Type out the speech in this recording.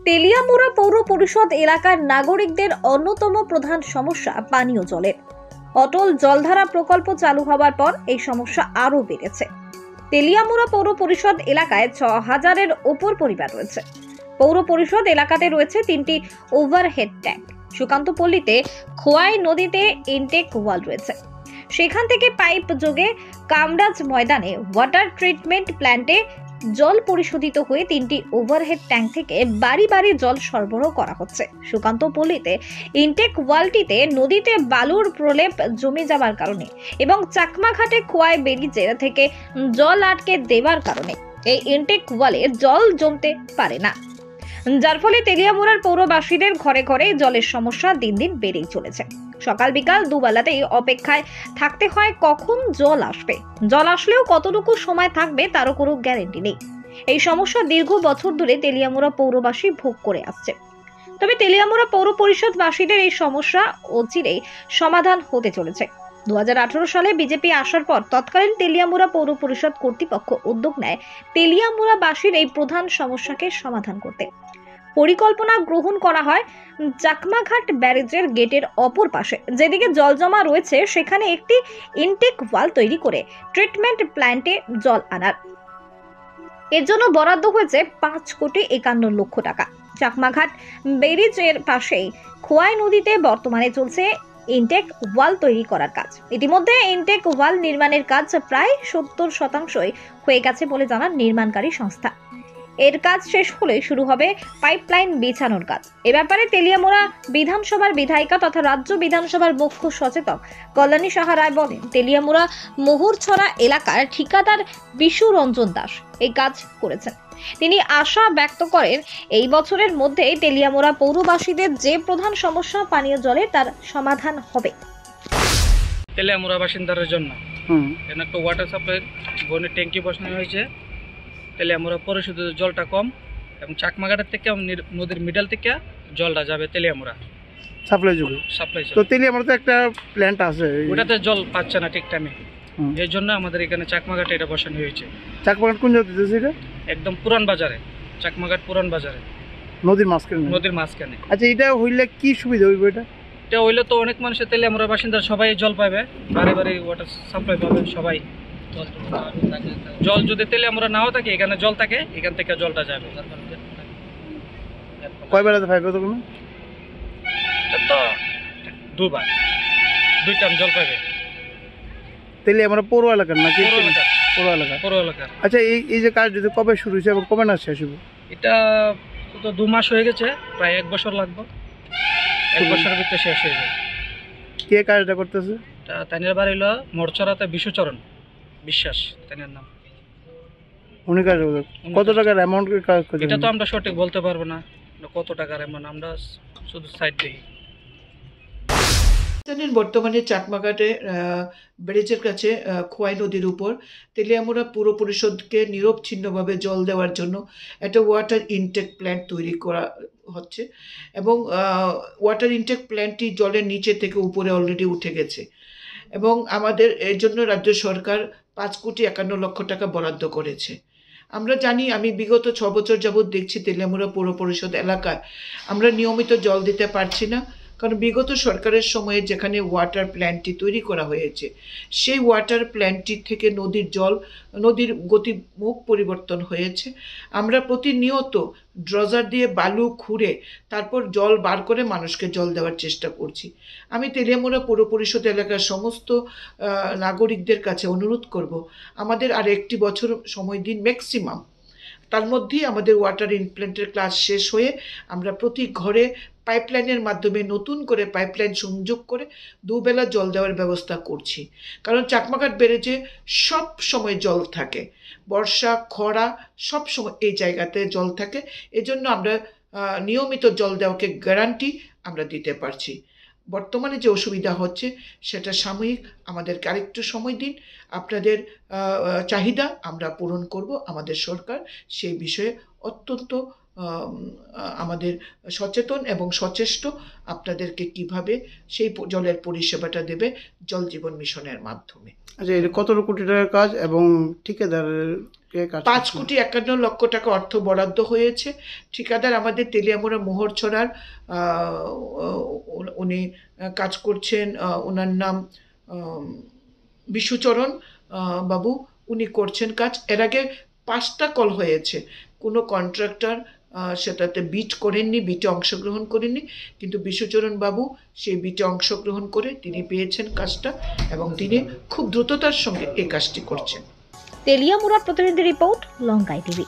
তেলিয়ামুড়া পৌর পরিষদ এলাকার নাগরিকদের অন্যতম প্রধান সমস্যা পানীয় জলের। অটল জলধারা প্রকল্প চালু হওয়ার পর এই সমস্যা আরো বেড়েছে। তেলিয়ামুড়া পৌর পরিষদ এলাকায় ৬,০০০-এর উপর পরিবার রয়েছে। পৌর পরিষদ এলাকাতে রয়েছে 3টি ওভারহেড ট্যাঙ্ক। সুকান্তপল্লীতে খোয়াই নদীতে ইনটেক ওয়াল রয়েছে। সেখান থেকে পাইপ যোগে কামরাজ ময়দানে ওয়াটার ট্রিটমেন্ট প্ল্যান্টে জল পরিশোধিত হয়ে 3টি ওভারহেড ট্যাঙ্ক থেকে বাড়ি বাড়ি জল সরবরাহ করা হচ্ছে। সুকান্তপল্লীতে ইনটেক ওয়ালটিতে নদীতে বালুর প্রলেপ জমে যাওয়ার কারণে এবং চাকমাঘাটে খোয়াই ব্যারেজের থেকে জল আটকে দেওয়ার কারণে এই ইনটেক ওয়ালে জল জমতে পারে না, যার ফলে তেলিয়ামুড়ার পৌরবাসীদের ঘরে ঘরে জলের সমস্যা দিন দিন বেড়েই চলেছে। সকাল বিকাল দুবেলাতেই অপেক্ষায় থাকতে হয় কখন জল আসবে। জল আসলেও কতটুকু সময় থাকবে তারও কোনো গ্যারান্টি নেই। এই সমস্যা দীর্ঘ বছর ধরে তেলিয়ামুড়া পৌরবাসী ভোগ করে আসছে। তবে তেলিয়ামুড়া পৌর পরিষদবাসীদের এই সমস্যা অচিরেই সমাধান হতে চলেছে। 2018 সালে বিজেপি আসার পর তৎকালীন তেলিয়ামুড়া পৌর পরিষদ কর্তৃপক্ষ উদ্যোগ নেয় তেলিয়ামুড়াবাসীর এই প্রধান সমস্যাকে সমাধান করতে। পরিকল্পনা গ্রহণ করা হয় চাকমাঘাট ব্যারেজের গেটের অপর পাশে যেদিকে জল জমা রয়েছে সেখানে একটি ইনটেক ওয়াল তৈরি করে ট্রিটমেন্ট প্ল্যান্টে জল আনার। এর জন্য বরাদ্দ হয়েছে 5,51,00,000 টাকা। চাকমাঘাট ব্যারেজের পাশেই খোয়াই নদীতে বর্তমানে চলছে ইনটেক ওয়াল তৈরি করার কাজ। ইতিমধ্যে ইনটেক ওয়াল নির্মাণের কাজ প্রায় 70% হয়ে গেছে বলে জানান নির্মাণকারী সংস্থা। এর কাজ শেষ হলে শুরু হবে পাইপলাইন বিছানোর কাজ। এ ব্যাপারে তেলিয়ামুড়া বিধানসভার বিধায়িকা তথা রাজ্য বিধানসভার মুখ্য সচেতক কল্যাণী সাহা রায় বলেন, তেলিয়ামুড়া মোহরছড়া এলাকার ঠিকাদার বিশু রঞ্জন দাস এই কাজ করেছেন। তিনি আশা ব্যক্ত করেন এই বছরের মধ্যেই তেলিয়ামুড়া পৌরবাসীদের যে প্রধান সমস্যা পানীয় জলের তার সমাধান হবে। তেলিয়ামুড়া বাসিন্দাদের জন্য একটা ওয়াটার সাপ্লাই বনের ট্যাঙ্কি বসানো হয়েছে। তেলিয়ামুড়া পরিশোধিত জলটা কম এবং চাকমাঘাটের থেকে নদীর মিডল থেকে জলটা যাবে তেলিয়ামুড়া সাপ্লাই যুগে সাপ্লাই। তো তেলিয়ামুড়াতে একটা প্ল্যান্ট আছে, ওটাতে জল পাচ্ছে না ঠিক টাইমে। এই জন্য আমাদের এখানে চাকমাঘাটে এটা বসানো হয়েছে। চাকমাঘাট কোন জায়গাতে এটা? একদম পুরান বাজারে, চাকমাঘাট পুরান বাজারে, নদীর মাঝখানে। নদীর মাঝখানে। আচ্ছা, এটা হইলে কি সুবিধা হইব? এটা হইলে তো অনেক মানুষের তেলিয়ামুড়া বাসিন্দা সবাই জল পাবে, বাড়ি বাড়ি ওয়াটার সাপ্লাই পাবে সবাই। জল যদি তেলিয়ামুড়া নাও থাকে, এখানে জল থাকে, এখান থেকে জলটা যাবে। কয় বেলাতে পাইবে? তো তো দুবার, 2 টাইম জল পাবে। তেলিয়ামুড়া পৌর এলাকার নাকি? পৌর এলাকার। আচ্ছা, এই যে কাজ যদি কবে শুরু হয়েছে এবং কবে না শেষ হবে? এটা তো 2 মাস হয়ে গেছে, প্রায় 1 বছর লাগবে। 1 বছরের ভিতরে শেষ হয়ে যাবে। কে কাজটা করতেছে? তাইনের বাড়ি হলো মোড়চড়াতে বিশুচরণ বিশ্বাস, তাইনের নাম। উনি কাজ কত টাকার অ্যামাউন্ট কাজ করছে? এটা তো আমরা সঠিক বলতে পারবো না কত টাকার অ্যামাউন্ট, আমরা শুধু সাইড দেখি। জানেন, বর্তমানে চাকমাঘাটে ব্যারেজের কাছে খোয়াই নদীর উপর তেলিয়ামুড়া পৌর পরিষদকে নিরবচ্ছিন্নভাবে জল দেওয়ার জন্য একটা ওয়াটার ইনটেক প্ল্যান্ট তৈরি করা হচ্ছে এবং ওয়াটার ইনটেক প্ল্যান্টটি জলের নিচে থেকে উপরে অলরেডি উঠে গেছে এবং আমাদের এর জন্য রাজ্য সরকার 5,51,00,000 টাকা বরাদ্দ করেছে। আমরা জানি, আমি বিগত 6 বছর যাবৎ দেখছি তেলিয়ামুড়া পৌর পরিষদ এলাকায় আমরা নিয়মিত জল দিতে পারছি না, কারণ বিগত সরকারের সময়ে যেখানে ওয়াটার প্ল্যান্টটি তৈরি করা হয়েছে সেই ওয়াটার প্ল্যান্টটি থেকে নদীর গতিমুখ পরিবর্তন হয়েছে। আমরা প্রতিনিয়ত ড্রজার দিয়ে বালু খুঁড়ে তারপর জল বার করে মানুষকে জল দেওয়ার চেষ্টা করছি। আমি তেলিয়ামুড়া পৌর পরিষদ এলাকার সমস্ত নাগরিকদের কাছে অনুরোধ করব, আমাদের আর 1 বছর সময় দিন ম্যাক্সিমাম। তার মধ্যেই আমাদের ওয়াটার ইনপ্ল্যান্টের কাজ শেষ হয়ে আমরা প্রতি ঘরে পাইপলাইনের মাধ্যমে নতুন করে পাইপলাইন সংযোগ করে 2 বেলা জল দেওয়ার ব্যবস্থা করছি। কারণ চাকমাঘাট ব্যারেজে সব সময় জল থাকে, বর্ষা খরা সব সময় এই জায়গাতে জল থাকে। এজন্য আমরা নিয়মিত জল দেওয়াকে গ্যারান্টি আমরা দিতে পারছি। বর্তমানে যে অসুবিধা হচ্ছে সেটা সাময়িক, আমাদেরকে আরেকটু সময় দিন। আপনাদের চাহিদা আমরা পূরণ করব। আমাদের সরকার সেই বিষয়ে অত্যন্ত আমাদের সচেতন এবং সচেষ্ট আপনাদেরকে কিভাবে সেই জলের পরিষেবাটা দেবে জল জীবন মিশনের মাধ্যমে। আচ্ছা, এটা কত কোটি টাকার কাজ এবং ঠিকাদারের 5,51,00,000 টাকা অর্থ বরাদ্দ হয়েছে। ঠিকাদার আমাদের তেলিয়ামুড়া মোহরছড়ার উনি কাজ করছেন, ওনার নাম বিশ্বচরণ বাবু, উনি করছেন কাজ। এর আগে 5টা কল হয়েছে, কোনো কন্ট্রাক্টর সেটাতে বিটে অংশগ্রহণ করেননি, কিন্তু বিশ্বচরণ বাবু সেই বিটে অংশগ্রহণ করে তিনি পেয়েছেন কাজটা এবং তিনি খুব দ্রুততার সঙ্গে এই কাজটি করছেন। তেলিয়ামুড়ার প্রতিনিধি রিপোর্ট লঙ্কাই টিভি।